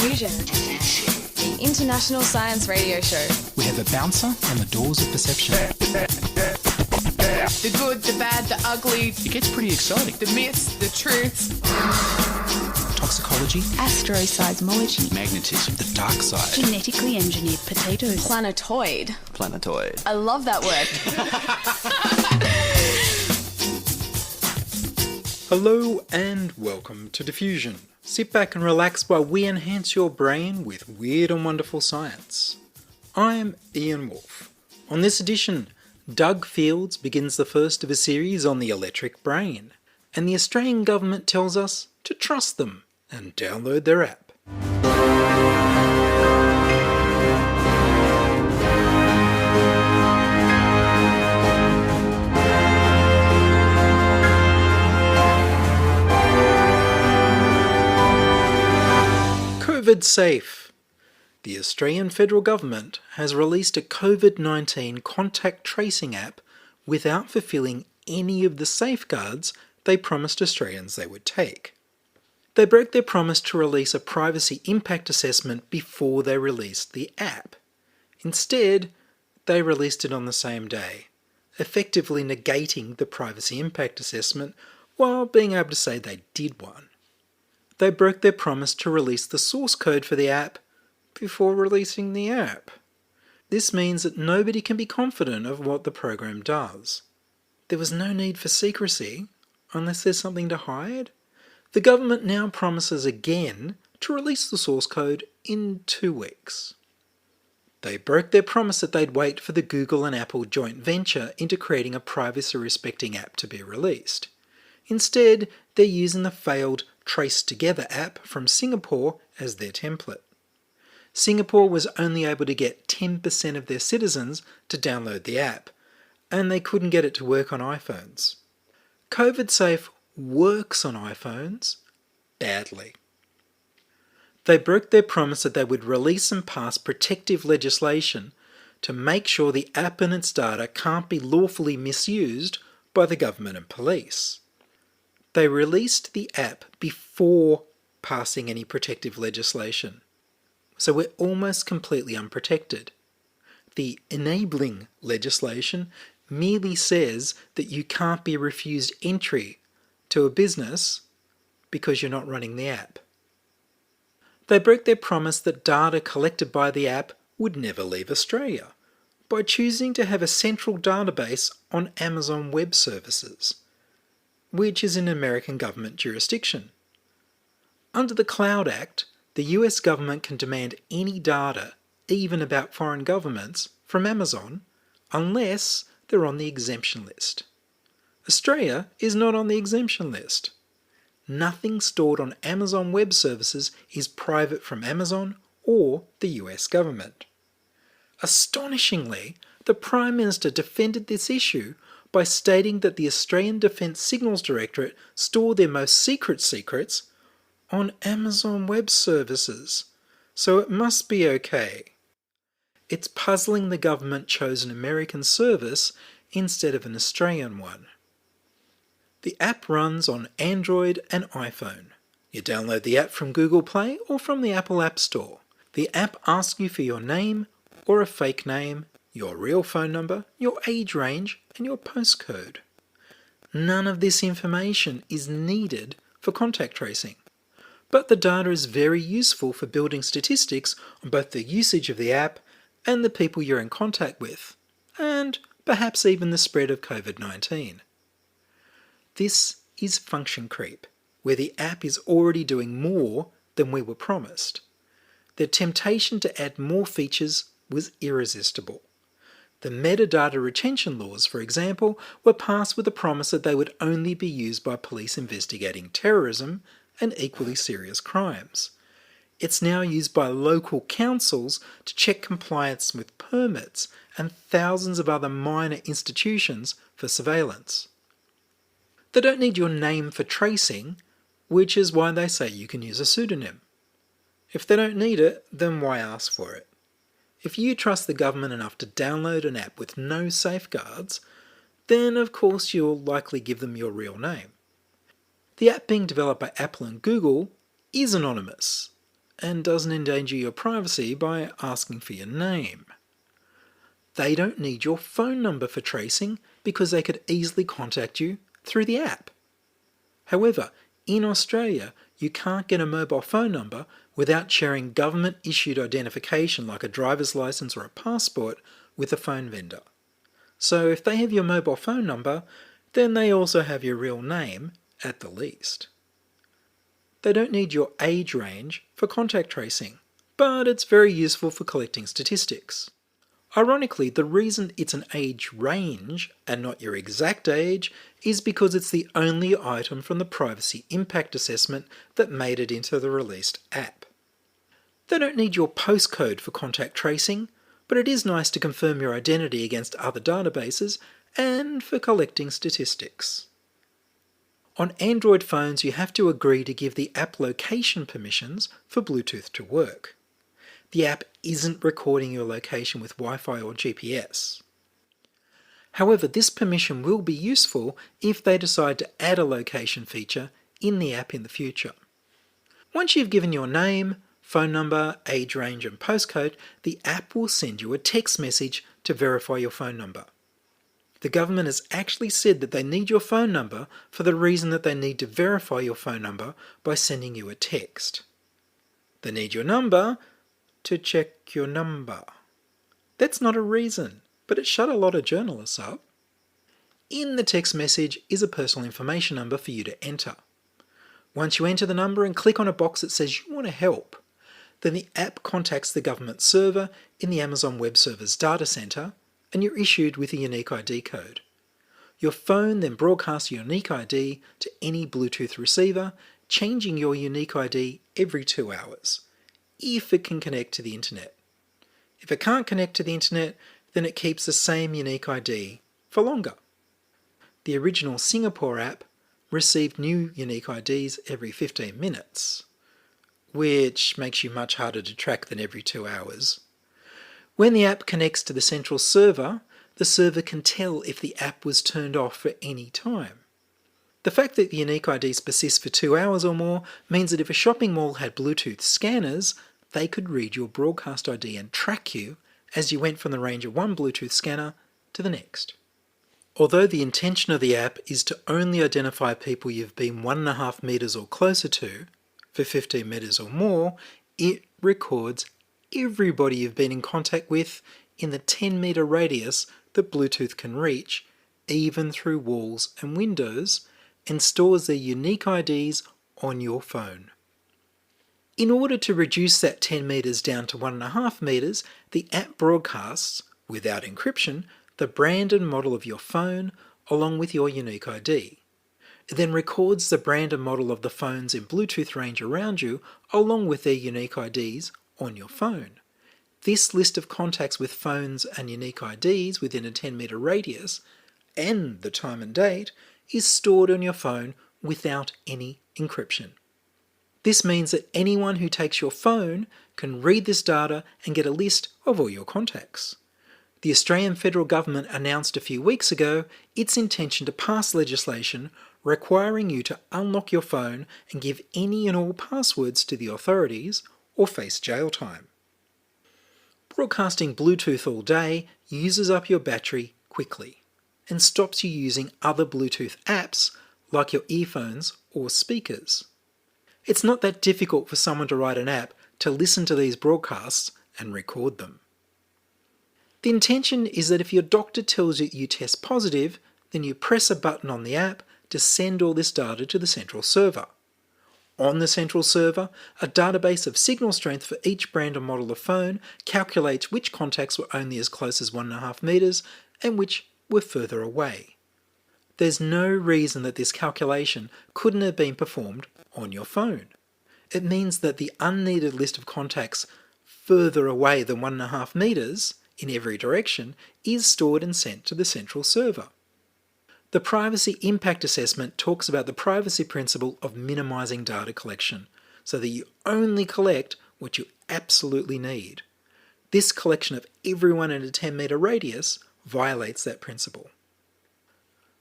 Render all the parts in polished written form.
Diffusion, the international science radio show. We have a bouncer on the doors of perception. The good, the bad, the ugly. It gets pretty exciting. The myths, the truths. Toxicology. Astroseismology. Magnetism. The dark side. Genetically engineered potatoes. Planetoid. Planetoid. I love that word. Hello and welcome to Diffusion. Sit back and relax while we enhance your brain with weird and wonderful science. I'm Ian Woolf. On this edition, Doug Fields begins the first of a series on the electric brain, and the Australian government tells us to trust them and download their app. COVIDSafe. The Australian federal government has released a COVID-19 contact tracing app without fulfilling any of the safeguards they promised Australians they would take. They broke their promise to release a privacy impact assessment before they released the app. Instead, they released it on the same day, effectively negating the privacy impact assessment while being able to say they did one. They broke their promise to release the source code for the app before releasing the app. This means that nobody can be confident of what the program does. There was no need for secrecy, unless there's something to hide. The government now promises again to release the source code in 2 weeks. They broke their promise that they'd wait for the Google and Apple joint venture into creating a privacy-respecting app to be released. Instead, they're using the failed Trace Together app from Singapore as their template. Singapore was only able to get 10% of their citizens to download the app, and they couldn't get it to work on iPhones. COVIDSafe works on iPhones badly. They broke their promise that they would release and pass protective legislation to make sure the app and its data can't be lawfully misused by the government and police. They released the app before passing any protective legislation, so we're almost completely unprotected. The enabling legislation merely says that you can't be refused entry to a business because you're not running the app. They broke their promise that data collected by the app would never leave Australia by choosing to have a central database on Amazon Web Services, which is in American government jurisdiction. Under the Cloud Act, the US government can demand any data, even about foreign governments, from Amazon, unless they're on the exemption list. Australia is not on the exemption list. Nothing stored on Amazon Web Services is private from Amazon or the US government. Astonishingly, the Prime Minister defended this issue by stating that the Australian Defence Signals Directorate store their most secret secrets on Amazon Web Services, so it must be okay. It's puzzling the government chose an American service instead of an Australian one. The app runs on Android and iPhone. You download the app from Google Play or from the Apple App Store. The app asks you for your name or a fake name, your real phone number, your age range, and your postcode. None of this information is needed for contact tracing, but the data is very useful for building statistics on both the usage of the app and the people you're in contact with, and perhaps even the spread of COVID-19. This is function creep, where the app is already doing more than we were promised. The temptation to add more features was irresistible. The metadata retention laws, for example, were passed with the promise that they would only be used by police investigating terrorism and equally serious crimes. It's now used by local councils to check compliance with permits and thousands of other minor institutions for surveillance. They don't need your name for tracing, which is why they say you can use a pseudonym. If they don't need it, then why ask for it? If you trust the government enough to download an app with no safeguards, then of course you'll likely give them your real name. The app being developed by Apple and Google is anonymous, and doesn't endanger your privacy by asking for your name. They don't need your phone number for tracing because they could easily contact you through the app. However, in Australia, you can't get a mobile phone number without sharing government-issued identification like a driver's license or a passport with a phone vendor. So if they have your mobile phone number, then they also have your real name at the least. They don't need your age range for contact tracing, but it's very useful for collecting statistics. Ironically, the reason it's an age range and not your exact age is because it's the only item from the privacy impact assessment that made it into the released app. They don't need your postcode for contact tracing, but it is nice to confirm your identity against other databases and for collecting statistics. On Android phones, you have to agree to give the app location permissions for Bluetooth to work. The app isn't recording your location with Wi-Fi or GPS. However, this permission will be useful if they decide to add a location feature in the app in the future. Once you've given your name, phone number, age range and postcode, the app will send you a text message to verify your phone number. The government has actually said that they need your phone number for the reason that they need to verify your phone number by sending you a text. They need your number to check your number. That's not a reason, but it shut a lot of journalists up. In the text message is a personal information number for you to enter. Once you enter the number and click on a box that says you want to help, then the app contacts the government server in the Amazon Web Services data center and you're issued with a unique ID code. Your phone then broadcasts your unique ID to any Bluetooth receiver, changing your unique ID every 2 hours, if it can connect to the internet. If it can't connect to the internet, then it keeps the same unique ID for longer. The original Singapore app received new unique IDs every 15 minutes, which makes you much harder to track than every 2 hours. When the app connects to the central server, the server can tell if the app was turned off for any time. The fact that the unique IDs persist for 2 hours or more means that if a shopping mall had Bluetooth scanners, they could read your broadcast ID and track you as you went from the range of one Bluetooth scanner to the next. Although the intention of the app is to only identify people you've been 1.5 meters or closer to, for 15 meters or more, it records everybody you've been in contact with in the 10-meter radius that Bluetooth can reach, even through walls and windows, and stores their unique IDs on your phone. In order to reduce that 10 meters down to 1.5 meters, the app broadcasts, without encryption, the brand and model of your phone along with your unique ID. It then records the brand and model of the phones in Bluetooth range around you along with their unique IDs on your phone. This list of contacts with phones and unique IDs within a 10-meter radius, and the time and date, is stored on your phone without any encryption. This means that anyone who takes your phone can read this data and get a list of all your contacts. The Australian federal government announced a few weeks ago its intention to pass legislation requiring you to unlock your phone and give any and all passwords to the authorities or face jail time. Broadcasting Bluetooth all day uses up your battery quickly and stops you using other Bluetooth apps like your earphones or speakers. It's not that difficult for someone to write an app to listen to these broadcasts and record them. The intention is that if your doctor tells you you test positive, then you press a button on the app to send all this data to the central server. On the central server, a database of signal strength for each brand and model of phone calculates which contacts were only as close as 1.5 meters and which were further away. There's no reason that this calculation couldn't have been performed on your phone. It means that the unneeded list of contacts further away than 1.5 meters in every direction is stored and sent to the central server. The Privacy Impact Assessment talks about the privacy principle of minimizing data collection, so that you only collect what you absolutely need. This collection of everyone in a 10-meter radius violates that principle.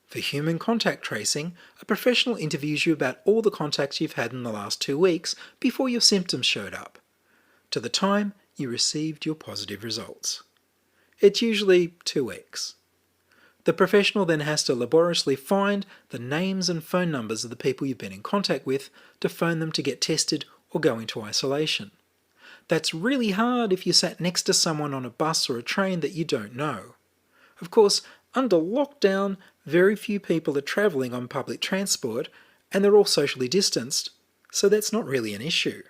For human contact tracing, a professional interviews you about all the contacts you've had in the last 2 weeks before your symptoms showed up. to the time you received your positive results. It's usually 2 weeks. The professional then has to laboriously find the names and phone numbers of the people you've been in contact with to phone them to get tested or go into isolation. That's really hard if you sat next to someone on a bus or a train that you don't know. Of course, under lockdown, very few people are travelling on public transport and they're all socially distanced, so that's not really an issue.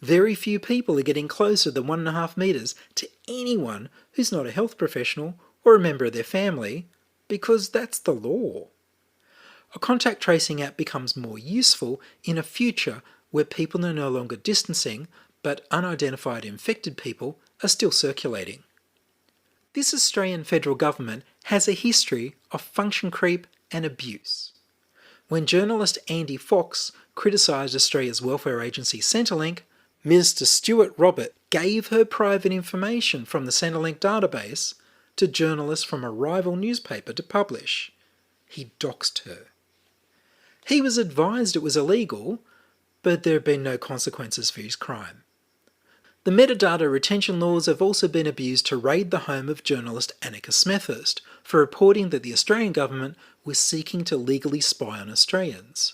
Very few people are getting closer than 1.5 metres to anyone who's not a health professional or a member of their family, because that's the law. A contact tracing app becomes more useful in a future where people are no longer distancing, but unidentified infected people are still circulating. This Australian federal government has a history of function creep and abuse. When journalist Andy Fox criticised Australia's welfare agency Centrelink, Minister Stuart Robert gave her private information from the Centrelink database to journalists from a rival newspaper to publish. He doxed her. He was advised it was illegal, but there have been no consequences for his crime. The metadata retention laws have also been abused to raid the home of journalist Annika Smethurst for reporting that the Australian government was seeking to legally spy on Australians.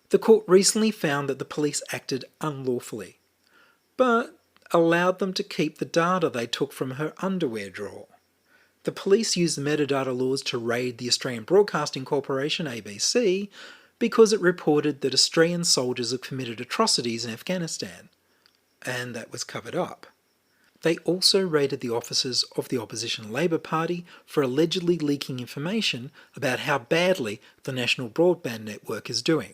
The court recently found that the police acted unlawfully, but allowed them to keep the data they took from her underwear drawer. The police used the metadata laws to raid the Australian Broadcasting Corporation, ABC, because it reported that Australian soldiers had committed atrocities in Afghanistan, and that was covered up. They also raided the offices of the opposition Labor Party for allegedly leaking information about how badly the National Broadband Network is doing.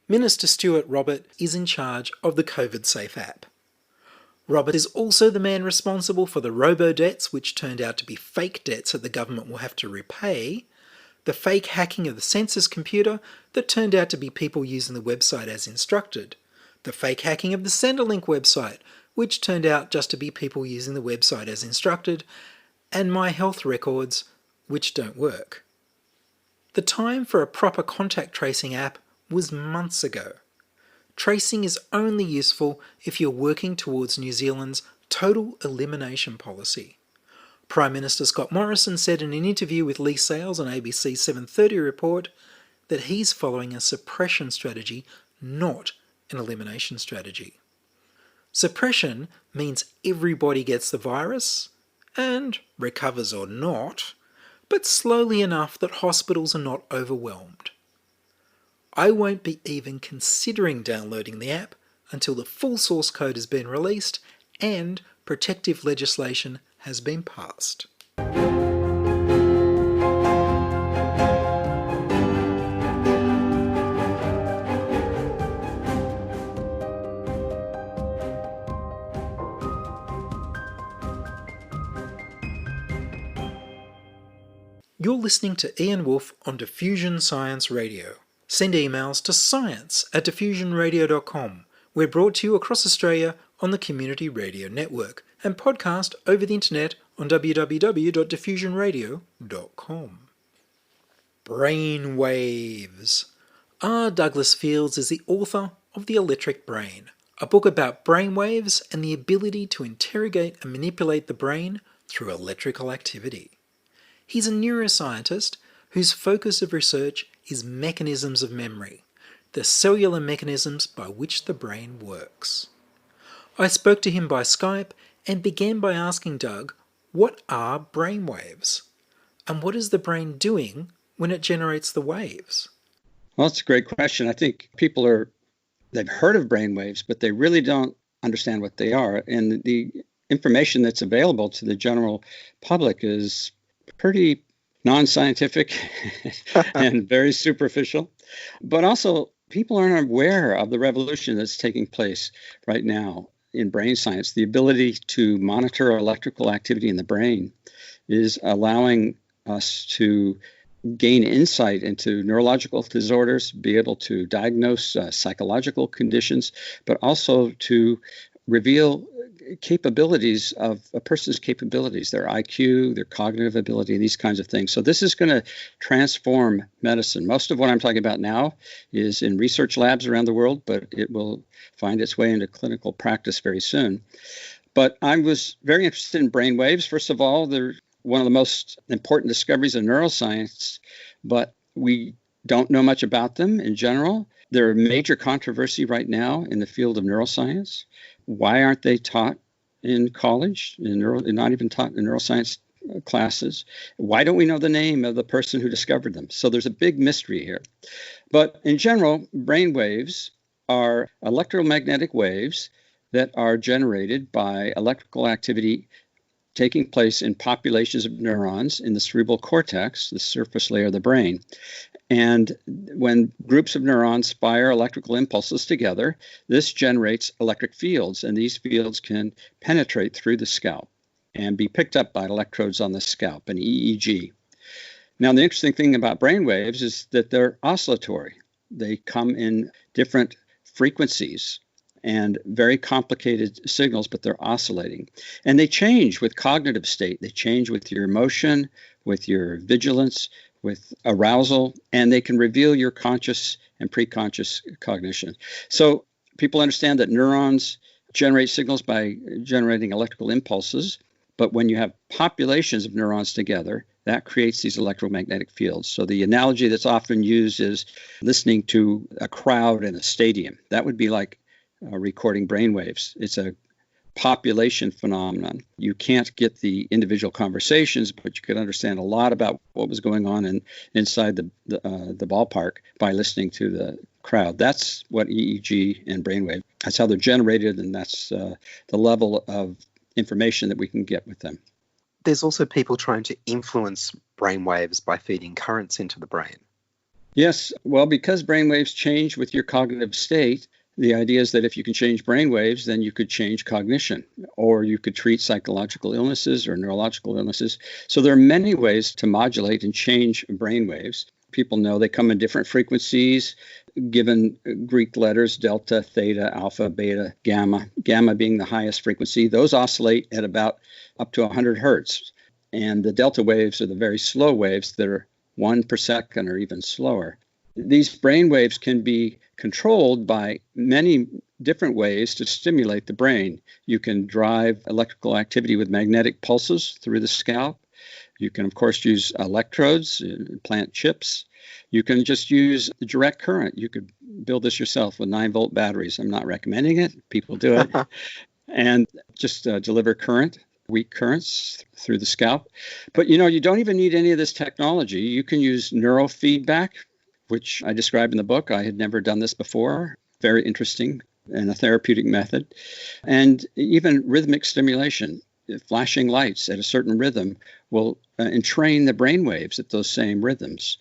Minister Stuart Robert is in charge of the COVIDSafe app. Robert is also the man responsible for the robo-debts, which turned out to be fake debts that the government will have to repay, the fake hacking of the census computer that turned out to be people using the website as instructed, the fake hacking of the Centrelink website, which turned out just to be people using the website as instructed, and my health records, which don't work. The time for a proper contact tracing app was months ago. Tracing is only useful if you're working towards New Zealand's total elimination policy. Prime Minister Scott Morrison said in an interview with Lee Sales on ABC's 7:30 report that he's following a suppression strategy, not an elimination strategy. Suppression means everybody gets the virus, and recovers or not, but slowly enough that hospitals are not overwhelmed. I won't be even considering downloading the app until the full source code has been released and protective legislation has been passed. You're listening to Ian Woolf on Diffusion Science Radio. Send emails to science@diffusionradio.com. We're brought to you across Australia on the Community Radio Network and podcast over the internet on www.diffusionradio.com. Brainwaves. R. Douglas Fields is the author of The Electric Brain, a book about brainwaves and the ability to interrogate and manipulate the brain through electrical activity. He's a neuroscientist whose focus of research is mechanisms of memory, the cellular mechanisms by which the brain works. I spoke to him by Skype and began by asking Doug, what are brainwaves? And what is the brain doing when it generates the waves? Well, that's a great question. I think they've heard of brainwaves, but they really don't understand what they are. And the information that's available to the general public is pretty non-scientific and very superficial. But also, people aren't aware of the revolution that's taking place right now in brain science. The ability to monitor electrical activity in the brain is allowing us to gain insight into neurological disorders, be able to diagnose psychological conditions, but also to reveal capabilities of a person's capabilities, their IQ, their cognitive ability, these kinds of things. So this is going to transform medicine. Most of what I'm talking about now is in research labs around the world, but it will find its way into clinical practice very soon. But I was very interested in brainwaves. First of all, they're one of the most important discoveries in neuroscience, but we don't know much about them in general. They're a major controversy right now in the field of neuroscience. Why aren't they taught in college? They're not even taught in neuroscience classes. Why don't we know the name of the person who discovered them? So there's a big mystery here. But in general, brain waves are electromagnetic waves that are generated by electrical activity taking place in populations of neurons in the cerebral cortex, the surface layer of the brain. And when groups of neurons fire electrical impulses together, this generates electric fields, and these fields can penetrate through the scalp and be picked up by electrodes on the scalp, an EEG. Now, the interesting thing about brain waves is that they're oscillatory. They come in different frequencies and very complicated signals, but they're oscillating. And they change with cognitive state. They change with your emotion, with your vigilance, with arousal, and they can reveal your conscious and preconscious cognition. So people understand that neurons generate signals by generating electrical impulses, but when you have populations of neurons together, that creates these electromagnetic fields. So the analogy that's often used is listening to a crowd in a stadium. That would be like recording brainwaves. It's a population phenomenon. You can't get the individual conversations, but you could understand a lot about what was going on inside the ballpark by listening to the crowd. That's what EEG and brainwave. That's how they're generated, and that's the level of information that we can get with them. There's also people trying to influence brainwaves by feeding currents into the brain. Yes, well, because brainwaves change with your cognitive state, the idea is that if you can change brainwaves, then you could change cognition, or you could treat psychological illnesses or neurological illnesses. So there are many ways to modulate and change brainwaves. People know they come in different frequencies, given Greek letters, delta, theta, alpha, beta, gamma, gamma being the highest frequency. Those oscillate at about up to 100 hertz. And the delta waves are the very slow waves that are 1 per second or even slower. These brain waves can be controlled by many different ways to stimulate the brain. You can drive electrical activity with magnetic pulses through the scalp. You can, of course, use electrodes, implant chips. You can just use direct current. You could build this yourself with 9-volt batteries. I'm not recommending it. People do it. And just deliver current, weak currents through the scalp. But, you don't even need any of this technology. You can use neurofeedback, which I describe in the book. I had never done this before. Very interesting and a therapeutic method. And even rhythmic stimulation. Flashing lights at a certain rhythm will entrain the brain waves at those same rhythms.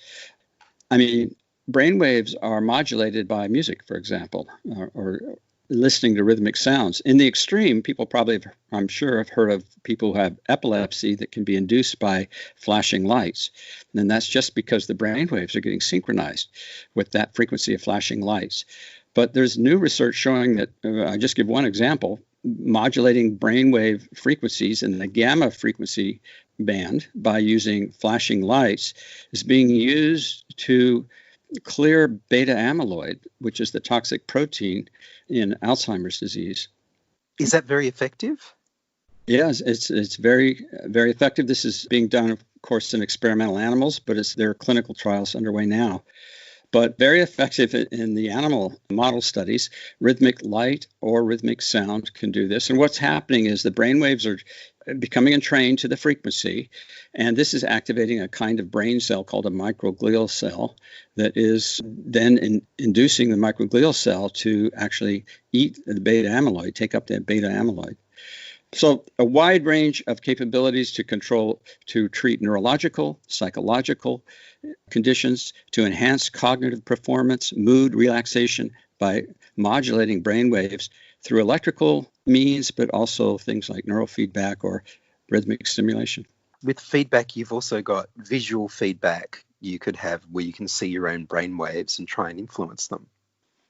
I mean, brain waves are modulated by music, for example, or listening to rhythmic sounds. In the extreme, people probably, I'm sure, have heard of people who have epilepsy that can be induced by flashing lights. And that's just because the brain waves are getting synchronized with that frequency of flashing lights. But there's new research showing that, I just give one example, modulating brainwave frequencies in the gamma frequency band by using flashing lights is being used to clear beta amyloid, which is the toxic protein in Alzheimer's disease. Is that very effective? Yes, it's very, very effective. This is being done, of course, in experimental animals, but there are clinical trials underway now. But very effective in the animal model studies. Rhythmic light or rhythmic sound can do this. And what's happening is the brain waves are becoming entrained to the frequency, and this is activating a kind of brain cell called a microglial cell that is then inducing the microglial cell to actually eat the beta amyloid, take up that beta amyloid. So a wide range of capabilities to treat neurological, psychological conditions, to enhance cognitive performance, mood, relaxation by modulating brain waves through electrical means, but also things like neurofeedback or rhythmic stimulation. With feedback, you've also got visual feedback you could have where you can see your own brain waves and try and influence them.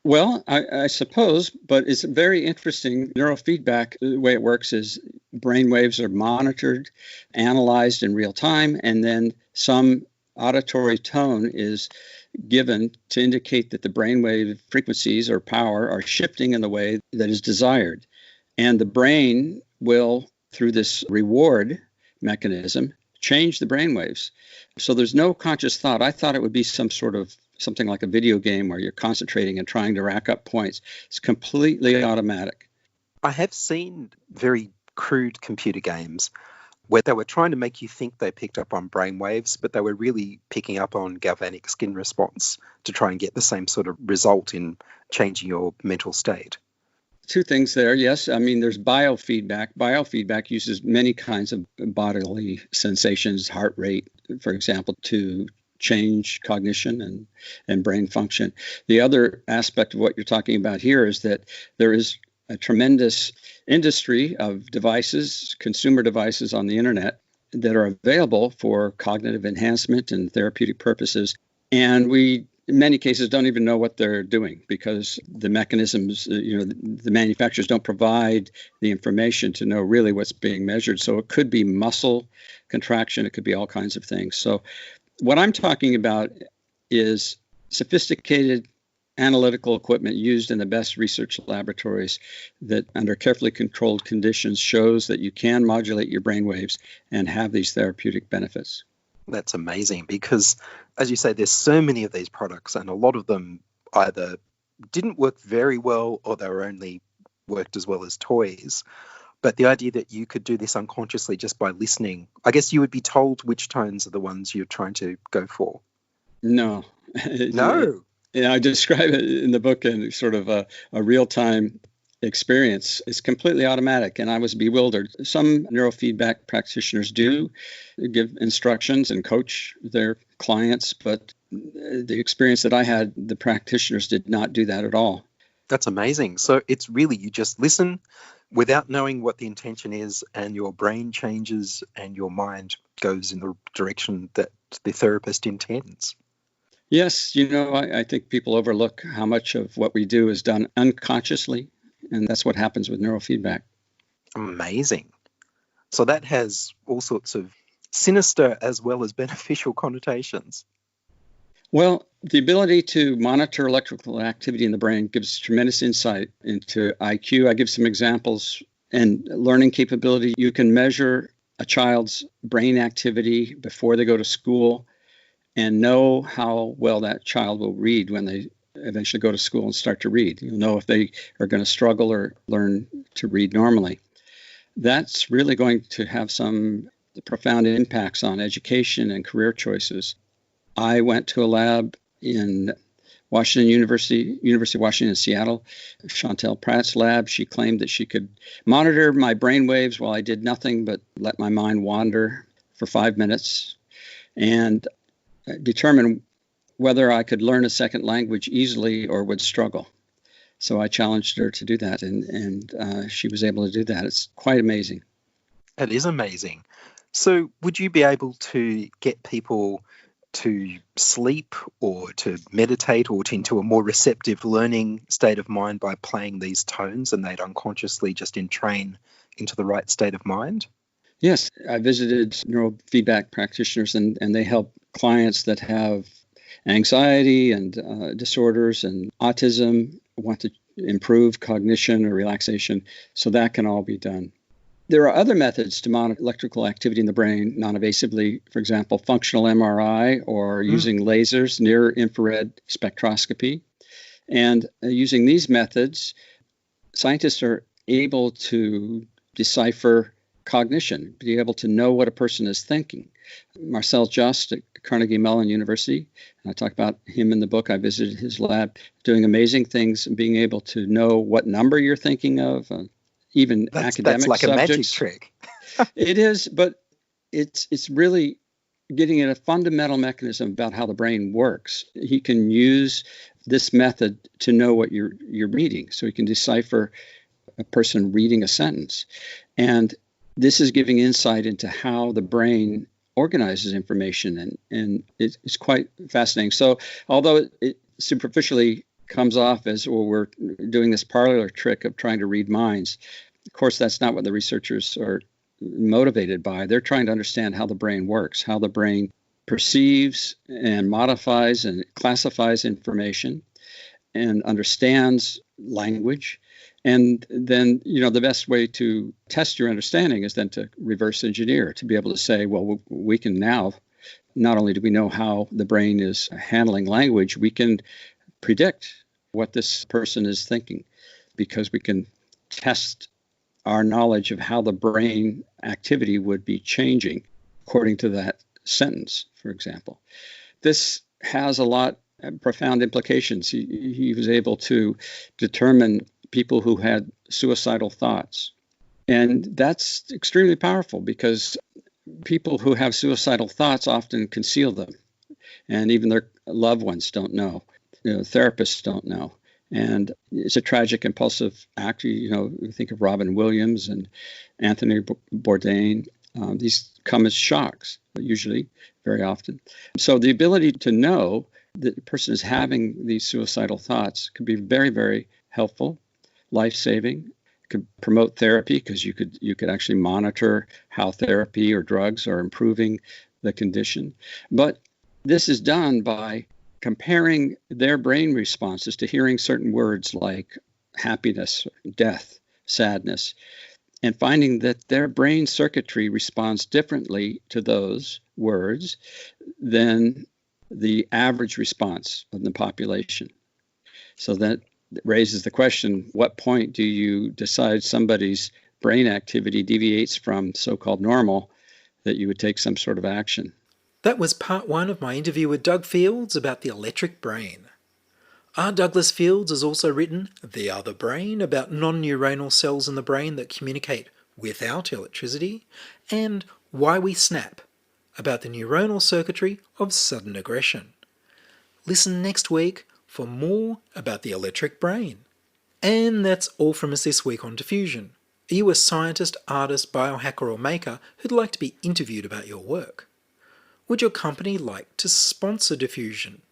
Well, I suppose, but it's very interesting. Neurofeedback, the way it works is brain waves are monitored, analyzed in real time, and then some auditory tone is given to indicate that the brainwave frequencies or power are shifting in the way that is desired. And the brain will, through this reward mechanism, change the brainwaves. So there's no conscious thought. I thought it would be something like a video game where you're concentrating and trying to rack up points. It's completely automatic. I have seen very crude computer games where they were trying to make you think they picked up on brainwaves, but they were really picking up on galvanic skin response to try and get the same sort of result in changing your mental state. Two things there. Yes, I mean, there's biofeedback. Biofeedback uses many kinds of bodily sensations, heart rate, for example, to change cognition and brain function. The other aspect of what you're talking about here is that there is a tremendous industry of devices, consumer devices on the internet that are available for cognitive enhancement and therapeutic purposes. And we, in many cases, don't even know what they're doing because the mechanisms, the manufacturers don't provide the information to know really what's being measured. So it could be muscle contraction. It could be all kinds of things. So what I'm talking about is sophisticated analytical equipment used in the best research laboratories that under carefully controlled conditions shows that you can modulate your brain waves and have these therapeutic benefits. That's amazing because, as you say, there's so many of these products and a lot of them either didn't work very well or they were only worked as well as toys. But the idea that you could do this unconsciously just by listening, I guess you would be told which tones are the ones you're trying to go for. No. No. I describe it in the book in sort of a real-time experience. It's completely automatic, and I was bewildered. Some neurofeedback practitioners do give instructions and coach their clients, but the experience that I had, the practitioners did not do that at all. That's amazing. So it's really you just listen without knowing what the intention is, and your brain changes and your mind goes in the direction that the therapist intends. Yes, I think people overlook how much of what we do is done unconsciously, and that's what happens with neurofeedback. Amazing. So that has all sorts of sinister as well as beneficial connotations. Well, the ability to monitor electrical activity in the brain gives tremendous insight into IQ. I give some examples and learning capability. You can measure a child's brain activity before they go to school and know how well that child will read when they eventually go to school and start to read. You'll know if they are going to struggle or learn to read normally. That's really going to have some profound impacts on education and career choices. I went to a lab in Washington University of Washington in Seattle, Chantel Pratt's lab. She claimed that she could monitor my brain waves while I did nothing but let my mind wander for 5 minutes and determine whether I could learn a second language easily or would struggle. So I challenged her to do that, and she was able to do that. It's quite amazing. It is amazing. So would you be able to get people to sleep or to meditate or into a more receptive learning state of mind by playing these tones, and they'd unconsciously just entrain into the right state of mind? Yes, I visited neurofeedback practitioners, and they help clients that have anxiety and disorders and autism, want to improve cognition or relaxation. So that can all be done. There are other methods to monitor electrical activity in the brain non-invasively, for example, functional MRI or using lasers, near-infrared spectroscopy. And using these methods, scientists are able to decipher cognition, be able to know what a person is thinking. Marcel Just at Carnegie Mellon University, and I talk about him in the book. I visited his lab, doing amazing things and being able to know what number you're thinking of, even academic subjects. That's like a magic trick. It is, but it's really getting at a fundamental mechanism about how the brain works. He can use this method to know what you're reading, so he can decipher a person reading a sentence. And this is giving insight into how the brain organizes information, and it's quite fascinating. So although it superficially comes off as, well, we're doing this parlor trick of trying to read minds. Of course, that's not what the researchers are motivated by. They're trying to understand how the brain works, how the brain perceives and modifies and classifies information and understands language. And then, the best way to test your understanding is then to reverse engineer, to be able to say, well, we can now, not only do we know how the brain is handling language, we can predict what this person is thinking, because we can test our knowledge of how the brain activity would be changing according to that sentence, for example. This has a lot of profound implications. He was able to determine people who had suicidal thoughts. And that's extremely powerful, because people who have suicidal thoughts often conceal them. And even their loved ones don't know. Therapists don't know. And it's a tragic, impulsive act. You think of Robin Williams and Anthony Bourdain. These come as shocks, usually, very often. So the ability to know that the person is having these suicidal thoughts could be very, very helpful, life-saving. It could promote therapy, because you could actually monitor how therapy or drugs are improving the condition. But this is done by comparing their brain responses to hearing certain words like happiness, death, sadness, and finding that their brain circuitry responds differently to those words than the average response of the population. So that raises the question, what point do you decide somebody's brain activity deviates from so-called normal, that you would take some sort of action? That was part 1 of my interview with Doug Fields about the electric brain. R. Douglas Fields has also written The Other Brain, about non-neuronal cells in the brain that communicate without electricity, and Why We Snap, about the neuronal circuitry of sudden aggression. Listen next week for more about the electric brain. And that's all from us this week on Diffusion. Are you a scientist, artist, biohacker or maker who'd like to be interviewed about your work? Would your company like to sponsor Diffusion?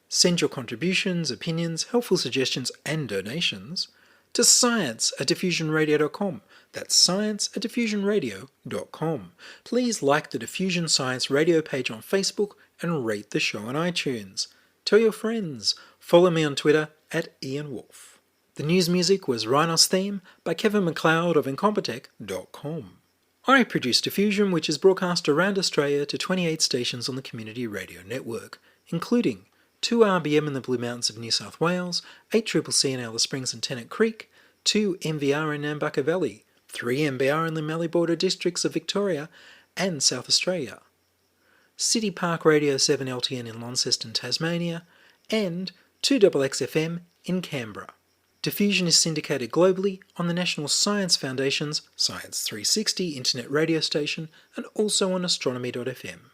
Send your contributions, opinions, helpful suggestions and donations to science@diffusionradio.com. That's science@diffusionradio.com. Please like the Diffusion Science Radio page on Facebook and rate the show on iTunes. Tell your friends. Follow me on Twitter @Ian Woolf. The news music was Rhinos Theme by Kevin MacLeod of Incompetech.com. I produce Diffusion, which is broadcast around Australia to 28 stations on the Community Radio Network, including 2RBM in the Blue Mountains of New South Wales, 8CCC in Alice Springs and Tennant Creek, 2MVR in Nambucca Valley, 3MBR in the Mallee Border districts of Victoria and South Australia, City Park Radio 7LTN in Launceston, Tasmania, and 2XXFM in Canberra. Diffusion is syndicated globally on the National Science Foundation's Science 360 internet radio station and also on astronomy.fm.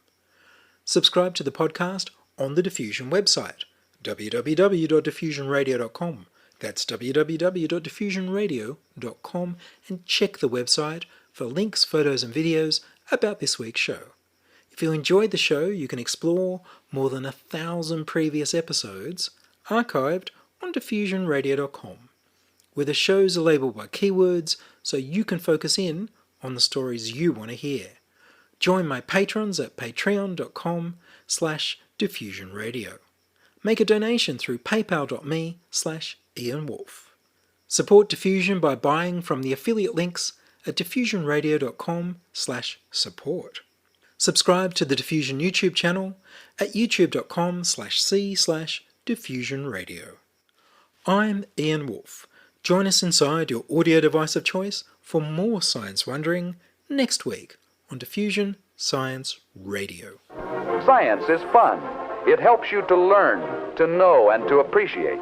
Subscribe to the podcast on the Diffusion website, www.diffusionradio.com. That's www.diffusionradio.com, and check the website for links, photos and videos about this week's show. If you enjoyed the show, you can explore more than 1,000 previous episodes archived on diffusionradio.com, where the shows are labelled by keywords so you can focus in on the stories you want to hear. Join my patrons at patreon.com/diffusionradio. Make a donation through paypal.me/Ian Woolf. Support Diffusion by buying from the affiliate links at diffusionradio.com/support. Subscribe to the Diffusion YouTube channel at youtube.com/c/diffusionradio. I'm Ian Woolf. Join us inside your audio device of choice for more science wondering next week on Diffusion Science Radio. Science is fun. It helps you to learn, to know, and to appreciate.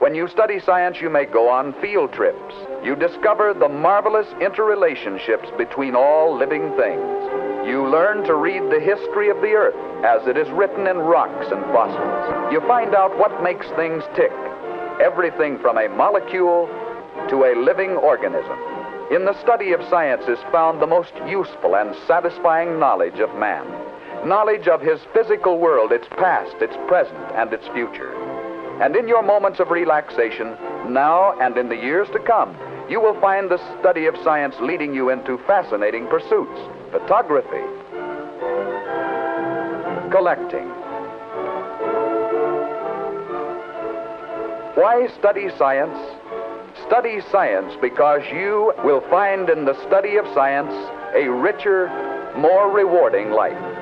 When you study science, you may go on field trips. You discover the marvelous interrelationships between all living things. You learn to read the history of the Earth as it is written in rocks and fossils. You find out what makes things tick, everything from a molecule to a living organism. In the study of science is found the most useful and satisfying knowledge of man. Knowledge of his physical world, its past, its present, and its future. And in your moments of relaxation, now and in the years to come, you will find the study of science leading you into fascinating pursuits: photography, collecting. Why study science? Study science because you will find in the study of science a richer, more rewarding life.